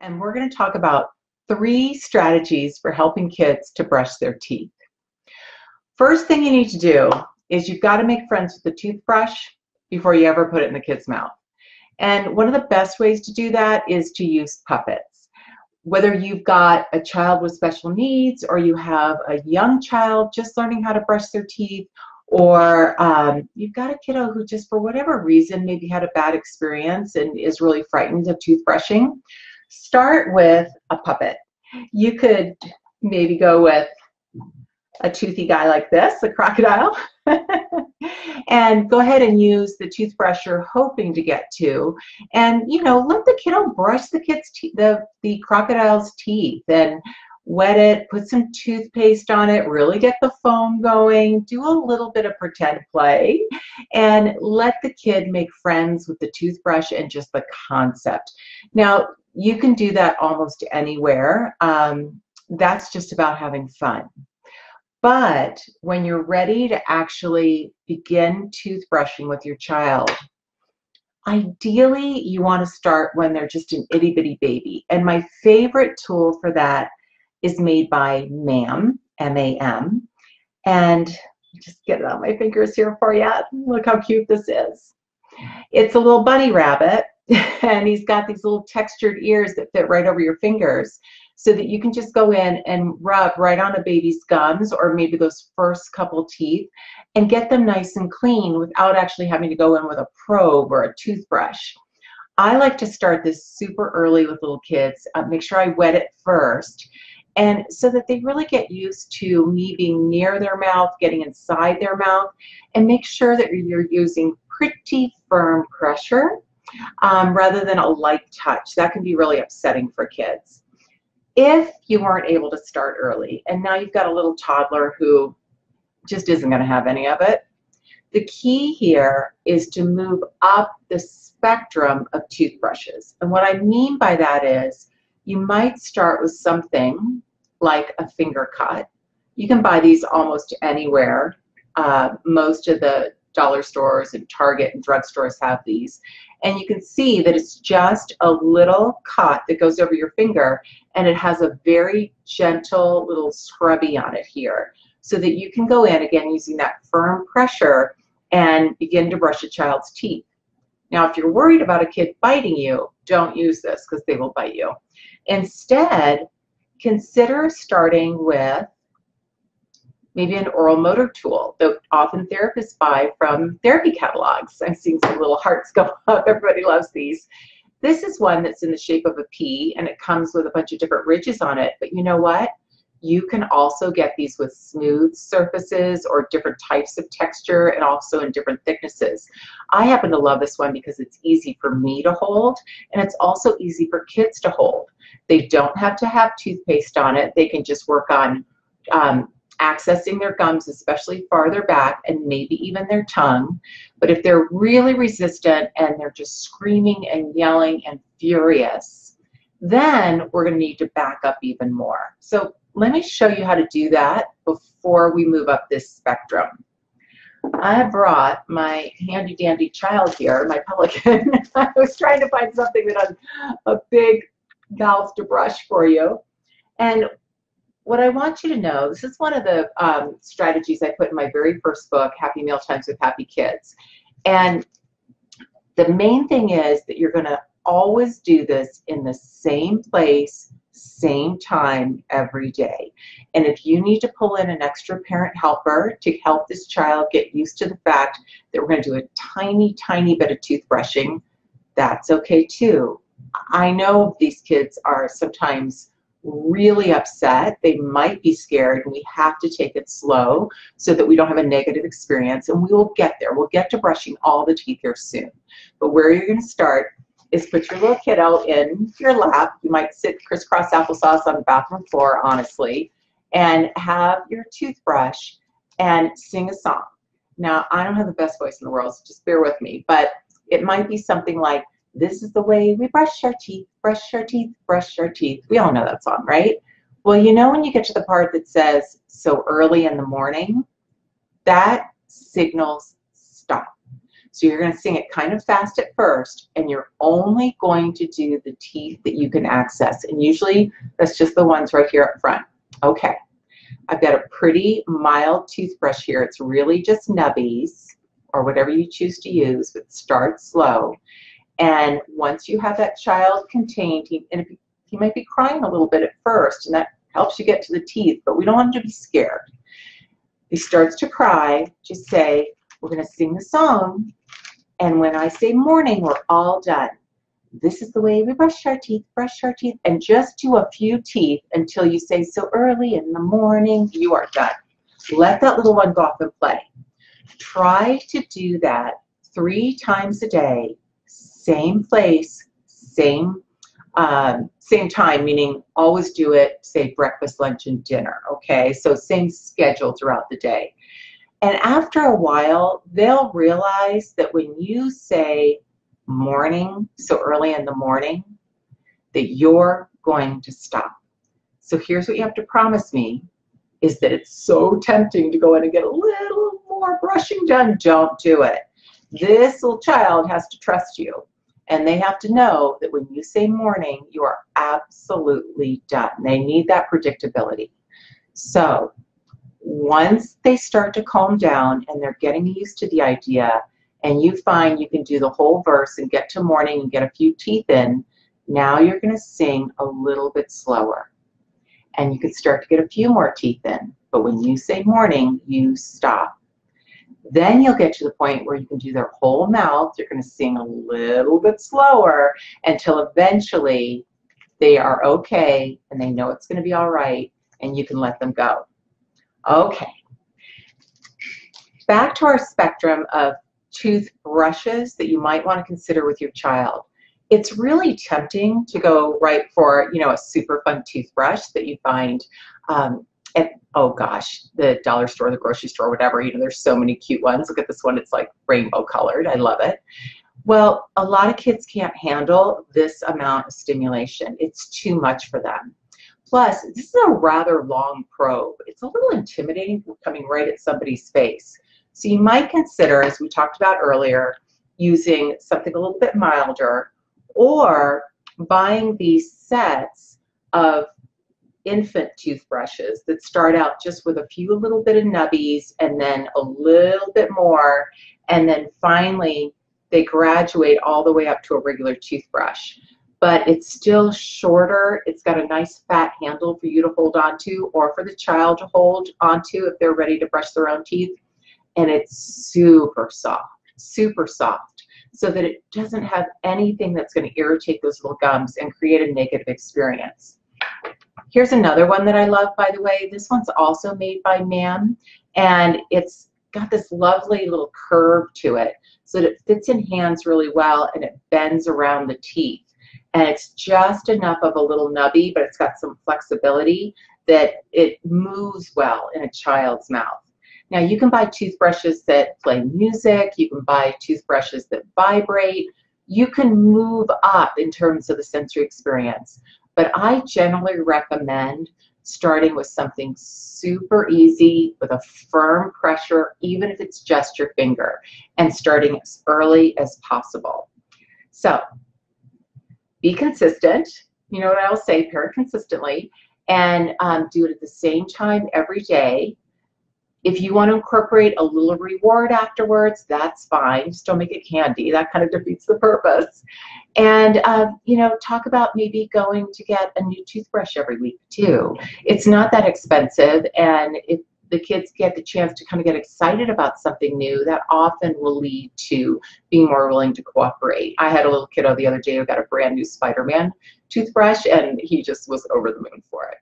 and we're going to talk about 3 strategies for helping kids to brush their teeth. First thing you need to do is you've got to make friends with the toothbrush before you ever put it in the kid's mouth. And one of the best ways to do that is to use puppets. Whether you've got a child with special needs or you have a young child just learning how to brush their teeth, or you've got a kiddo who just for whatever reason maybe had a bad experience and is really frightened of toothbrushing, start with a puppet. You could maybe go with a toothy guy like this, a crocodile, and go ahead and use the toothbrush you're hoping to get to, and let the kiddo brush the crocodile's teeth and wet it, put some toothpaste on it, really get the foam going, do a little bit of pretend play, and let the kid make friends with the toothbrush and just the concept. Now, you can do that almost anywhere. That's just about having fun. But when you're ready to actually begin toothbrushing with your child, ideally you want to start when they're just an itty bitty baby. And my favorite tool for that is made by MAM, M-A-M. And just get it on my fingers here for you. Look how cute this is. It's a little bunny rabbit, and he's got these little textured ears that fit right over your fingers, so that you can just go in and rub right on a baby's gums or maybe those first couple teeth and get them nice and clean without actually having to go in with a probe or a toothbrush. I like to start this super early with little kids, make sure I wet it first, and so that they really get used to me being near their mouth, getting inside their mouth, and make sure that you're using pretty firm pressure rather than a light touch. That can be really upsetting for kids. If you weren't able to start early, and now you've got a little toddler who just isn't going to have any of it, the key here is to move up the spectrum of toothbrushes. And what I mean by that is you might start with something like a finger cut. You can buy these almost anywhere. Most of the dollar stores and Target and drugstores have these. And you can see that it's just a little cut that goes over your finger, and it has a very gentle little scrubby on it here, so that you can go in again using that firm pressure and begin to brush a child's teeth. Now, if you're worried about a kid biting you, don't use this because they will bite you. Instead, consider starting with maybe an oral motor tool that often therapists buy from therapy catalogs. I'm seeing some little hearts go up. Everybody loves these. This is one that's in the shape of a pea, and it comes with a bunch of different ridges on it. But you know what? You can also get these with smooth surfaces or different types of texture, and also in different thicknesses. I happen to love this one because it's easy for me to hold, and it's also easy for kids to hold. They don't have to have toothpaste on it. They can just work on accessing their gums, especially farther back, and maybe even their tongue. But if they're really resistant and they're just screaming and yelling and furious, then we're going to need to back up even more. So let me show you how to do that before we move up this spectrum. I have brought my handy dandy child here, my pelican. I was trying to find something that has a big mouth to brush for you. And what I want you to know, this is one of the strategies I put in my very first book, Happy Mealtimes with Happy Kids. And the main thing is that you're going to always do this in the same place, same time every day. And if you need to pull in an extra parent helper to help this child get used to the fact that we're going to do a tiny, tiny bit of toothbrushing, that's okay too. I know these kids are sometimes really upset. They might be scared, and we have to take it slow so that we don't have a negative experience, and we will get there. We'll get to brushing all the teeth here soon. But where you're going to start is put your little kiddo in your lap. You might sit crisscross applesauce on the bathroom floor, honestly, and have your toothbrush and sing a song. Now, I don't have the best voice in the world, so just bear with me, but it might be something like, "This is the way we brush our teeth, brush our teeth, brush our teeth." We all know that song, right? Well, when you get to the part that says, "so early in the morning," that signals stop. So you're going to sing it kind of fast at first, and you're only going to do the teeth that you can access. And usually that's just the ones right here up front. Okay, I've got a pretty mild toothbrush here. It's really just nubbies or whatever you choose to use, but start slow. And once you have that child contained, he might be crying a little bit at first, and that helps you get to the teeth, but we don't want him to be scared. If he starts to cry, just say, we're going to sing the song, and when I say morning, we're all done. This is the way we brush our teeth, and just do a few teeth until you say, so early in the morning, you are done. Let that little one go off and play. Try to do that 3 times a day, same place, same time, meaning always do it, say breakfast, lunch, and dinner, okay? So same schedule throughout the day. And after a while, they'll realize that when you say morning, so early in the morning, that you're going to stop. So here's what you have to promise me, is that it's so tempting to go in and get a little more brushing done. Don't do it. This little child has to trust you. And they have to know that when you say morning, you are absolutely done. They need that predictability. So once they start to calm down and they're getting used to the idea, and you find you can do the whole verse and get to morning and get a few teeth in, now you're going to sing a little bit slower. And you can start to get a few more teeth in. But when you say morning, you stop. Then you'll get to the point where you can do their whole mouth. You're going to sing a little bit slower until eventually they are okay and they know it's going to be all right, and you can let them go. Okay. Back to our spectrum of toothbrushes that you might want to consider with your child. It's really tempting to go right for, a super fun toothbrush that you find at, oh gosh, the dollar store, the grocery store, whatever. There's so many cute ones. Look at this one. It's like rainbow colored. I love it. Well, a lot of kids can't handle this amount of stimulation. It's too much for them. Plus, this is a rather long probe. It's a little intimidating coming right at somebody's face. So you might consider, as we talked about earlier, using something a little bit milder, or buying these sets of infant toothbrushes that start out just with a few little bit of nubbies and then a little bit more, and then finally they graduate all the way up to a regular toothbrush. But it's still shorter. It's got a nice fat handle for you to hold onto, or for the child to hold onto if they're ready to brush their own teeth. And it's super soft, so that it doesn't have anything that's going to irritate those little gums and create a negative experience. Here's another one that I love, by the way. This one's also made by Mam, and it's got this lovely little curve to it so that it fits in hands really well, and it bends around the teeth. And it's just enough of a little nubby, but it's got some flexibility that it moves well in a child's mouth. Now, you can buy toothbrushes that play music. You can buy toothbrushes that vibrate. You can move up in terms of the sensory experience. But I generally recommend starting with something super easy with a firm pressure, even if it's just your finger, and starting as early as possible. So be consistent. You know what I'll say, parent consistently, and do it at the same time every day. If you want to incorporate a little reward afterwards, that's fine. Just don't make it candy. That kind of defeats the purpose. And, talk about maybe going to get a new toothbrush every week too. It's not that expensive. And if the kids get the chance to kind of get excited about something new, that often will lead to being more willing to cooperate. I had a little kiddo the other day who got a brand new Spider-Man toothbrush, and he just was over the moon for it.